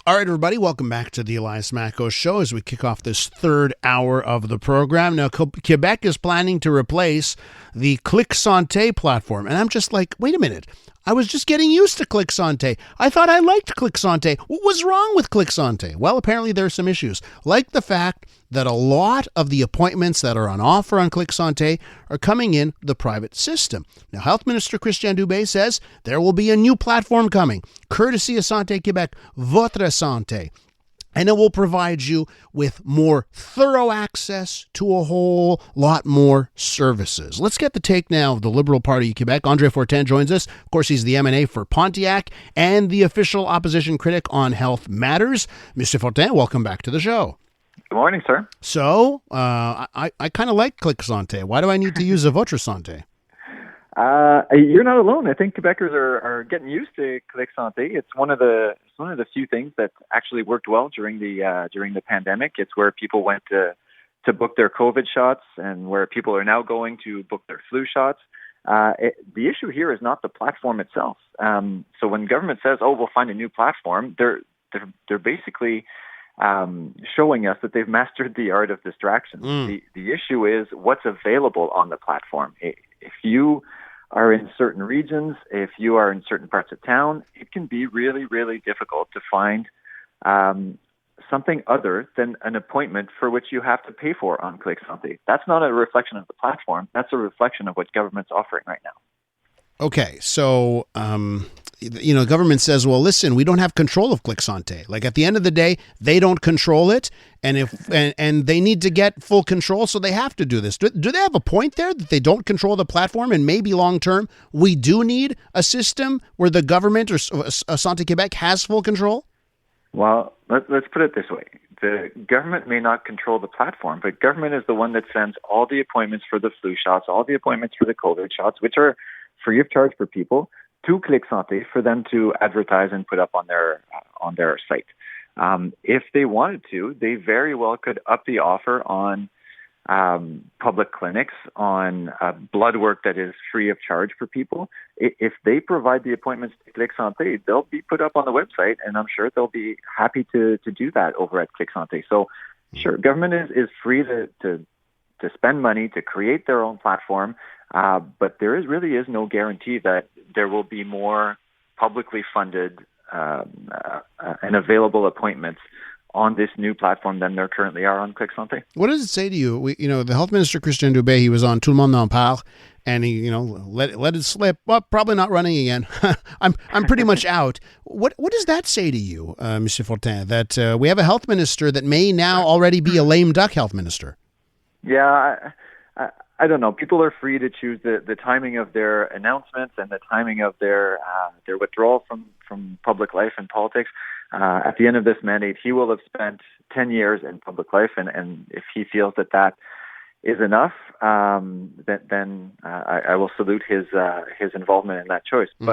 All right, everybody, welcome back to the Elias Macko Show as we kick off this third hour of the program. Now, Quebec is planning to replace the Clic Santé platform. And I'm just like, wait a minute. I was just getting used to Clic Santé. I thought I liked Clic Santé. What was wrong with Clic Santé? Well, apparently there are some issues, like the fact that a lot of the appointments that are on offer on Clic Santé are coming in the private system. Now, Health Minister Christian Dubé says there will be a new platform coming, courtesy of Santé Québec, Votre Santé. And it will provide you with more thorough access to a whole lot more services. Let's get the take now of the Liberal Party of Quebec. André Fortin joins us. Of course, he's the M&A for Pontiac and the official opposition critic on health matters. Mr. Fortin, welcome back to the show. Good morning, sir. So, I kind of like Clic Santé. Why do I need to use a Votre Santé? You're not alone. I think Quebecers are getting used to Clic Santé. It's one of the few things that actually worked well during the pandemic. It's where people went to book their COVID shots, and where people are now going to book their flu shots. The issue here is not the platform itself. So when government says, "Oh, we'll find a new platform," they're basically showing us that they've mastered the art of distraction. The issue is what's available on the platform. If you are in certain regions, if you are in certain parts of town, it can be really, really difficult to find something other than an appointment for which you have to pay for on Clic Santé. That's not a reflection of the platform. That's a reflection of what government's offering right now. Okay, so government says, well, listen, we don't have control of Clic Santé. Like, at the end of the day, they don't control it, and they need to get full control, so they have to do this. Do they have a point there that they don't control the platform, and maybe long term we do need a system where the government or Santé Québec has full control? Well, let's put it this way. The government may not control the platform, but government is the one that sends all the appointments for the flu shots, all the appointments for the COVID shots, which are free of charge for people, to Clic Santé for them to advertise and put up on their site. If they wanted to, they very well could up the offer on public clinics, on blood work that is free of charge for people. If they provide the appointments to Clic Santé, they'll be put up on the website, and I'm sure they'll be happy to do that over at Clic Santé. So, sure, government is free to spend money to create their own platform, but there really is no guarantee that there will be more publicly funded and available appointments on this new platform than there currently are on Clic Santé. What does it say to you? The Health Minister Christian Dubé, he was on Tout le monde en parle, and he let it slip. Well, probably not running again. I'm pretty much out. What does that say to you, Monsieur Fortin? That we have a health minister that may now already be a lame duck health minister. Yeah, I don't know. People are free to choose the timing of their announcements and the timing of their withdrawal from public life and politics. At the end of this mandate, he will have spent 10 years in public life, and if he feels that is enough, then I will salute his involvement in that choice. Mm-hmm.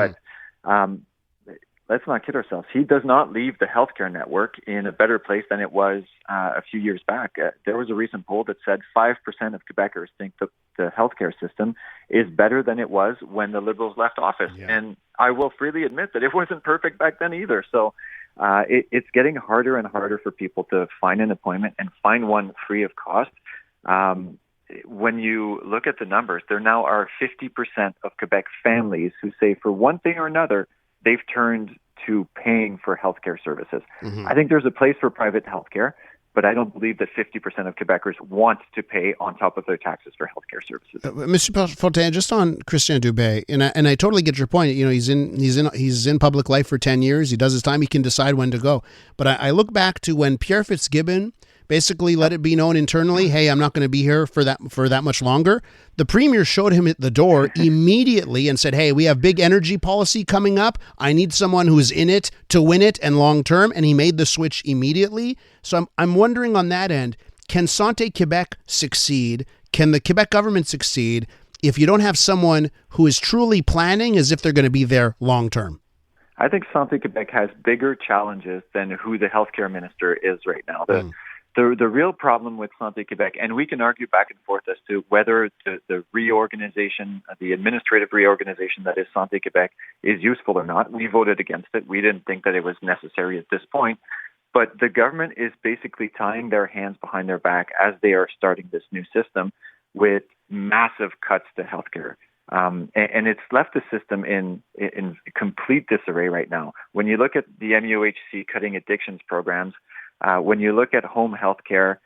But let's not kid ourselves. He does not leave the healthcare network in a better place than it was a few years back. There was a recent poll that said 5% of Quebecers think the healthcare system is better than it was when the Liberals left office. Yeah. And I will freely admit that it wasn't perfect back then either. So it's getting harder and harder for people to find an appointment and find one free of cost. When you look at the numbers, there now are 50% of Quebec families who say for one thing or another, they've turned to paying for healthcare services. Mm-hmm. I think there's a place for private healthcare, but I don't believe that 50% of Quebecers want to pay on top of their taxes for healthcare services. Mr. Fortin, just on Christian Dubé, and I totally get your point. He's in public life for 10 years. He does his time. He can decide when to go. But I look back to when Pierre Fitzgibbon basically let it be known internally, hey, I'm not going to be here for that much longer. The premier showed him at the door immediately and said, hey, we have big energy policy coming up. I need someone who's in it to win it and long term. And he made the switch immediately. So I'm wondering on that end, can Santé Québec succeed? Can the Quebec government succeed if you don't have someone who is truly planning as if they're going to be there long term? I think Santé Québec has bigger challenges than who the healthcare minister is right now. The real problem with Santé Québec, and we can argue back and forth as to whether the reorganization, the administrative reorganization that is Santé Québec is useful or not. We voted against it. We didn't think that it was necessary at this point. But the government is basically tying their hands behind their back as they are starting this new system with massive cuts to healthcare. And it's left the system in complete disarray right now. When you look at the MUHC cutting addictions programs, when you look at home health care,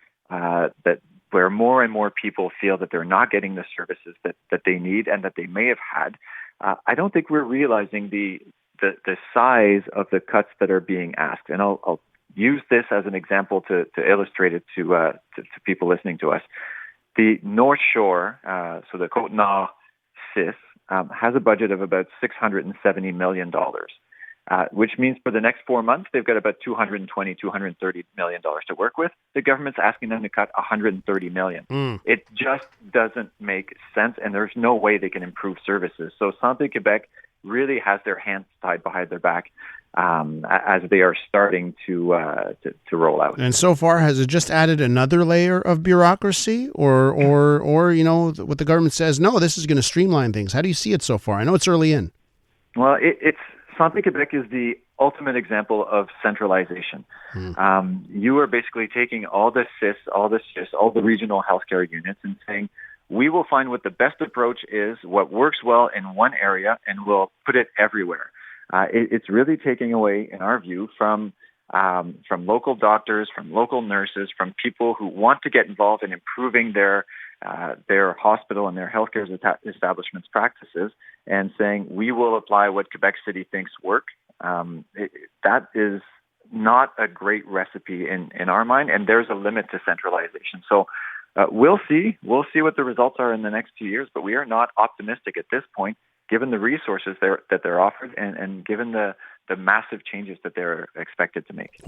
where more and more people feel that they're not getting the services that they need and that they may have had, I don't think we're realizing the size of the cuts that are being asked. And I'll use this as an example to illustrate it to people listening to us. The North Shore, so the Côte-Nord CIS, has a budget of about $670 million, which means for the next 4 months, they've got about $220, $230 million to work with. The government's asking them to cut $130 million. It just doesn't make sense, and there's no way they can improve services. So Santé Québec really has their hands tied behind their back as they are starting to roll out. And so far, has it just added another layer of bureaucracy, or what the government says? No, this is going to streamline things. How do you see it so far? I know it's early in. Well, it's Santé Québec is the ultimate example of centralization. You are basically taking all the CIS, all the regional healthcare units, and saying, we will find what the best approach is, what works well in one area, and we'll put it everywhere. It's really taking away, in our view, from local doctors, from local nurses, from people who want to get involved in improving their hospital and their healthcare establishments' practices, and saying we will apply what Quebec City thinks work. That is not a great recipe in our mind, and there's a limit to centralization. So we'll see what the results are in the next 2 years, but we are not optimistic at this point, given the resources that they're offered and given the massive changes that they're expected to make.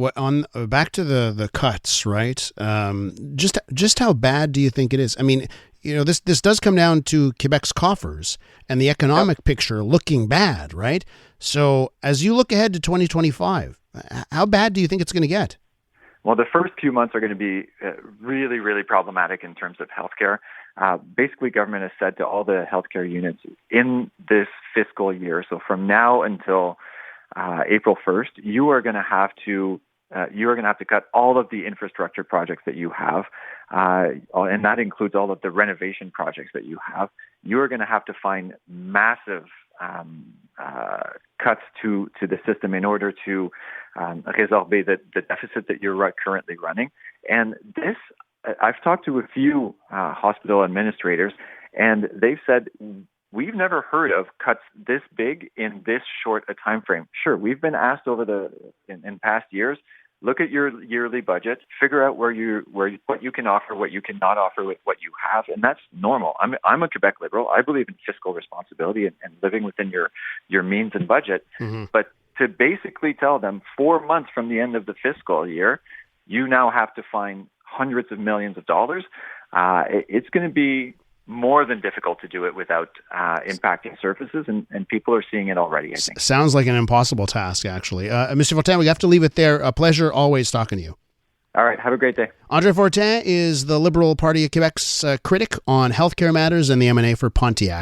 Back to the cuts, right? Just how bad do you think it is? I mean, this does come down to Quebec's coffers and the economic picture looking bad, right? So as you look ahead to 2025, how bad do you think it's going to get? Well, the first few months are going to be really, really problematic in terms of healthcare. Basically, government has said to all the healthcare units in this fiscal year, so from now until April 1st, you are going to have to cut all of the infrastructure projects that you have, and that includes all of the renovation projects that you have. You are going to have to find massive cuts to the system in order to résorber the deficit that you're currently running. And this, I've talked to a few hospital administrators, and they've said, we've never heard of cuts this big in this short a time frame. Sure, we've been asked in past years, look at your yearly budget, figure out what you can offer, what you cannot offer with what you have, and that's normal. I'm a Quebec Liberal. I believe in fiscal responsibility and living within your means and budget. Mm-hmm. But to basically tell them 4 months from the end of the fiscal year, you now have to find hundreds of millions of dollars. It's going to be more than difficult to do it without impacting services, and people are seeing it already, I think. Sounds like an impossible task, actually. Mr. Fortin, we have to leave it there. A pleasure always talking to you. All right, have a great day. André Fortin is the Liberal Party of Quebec's critic on healthcare matters and the M&A for Pontiac.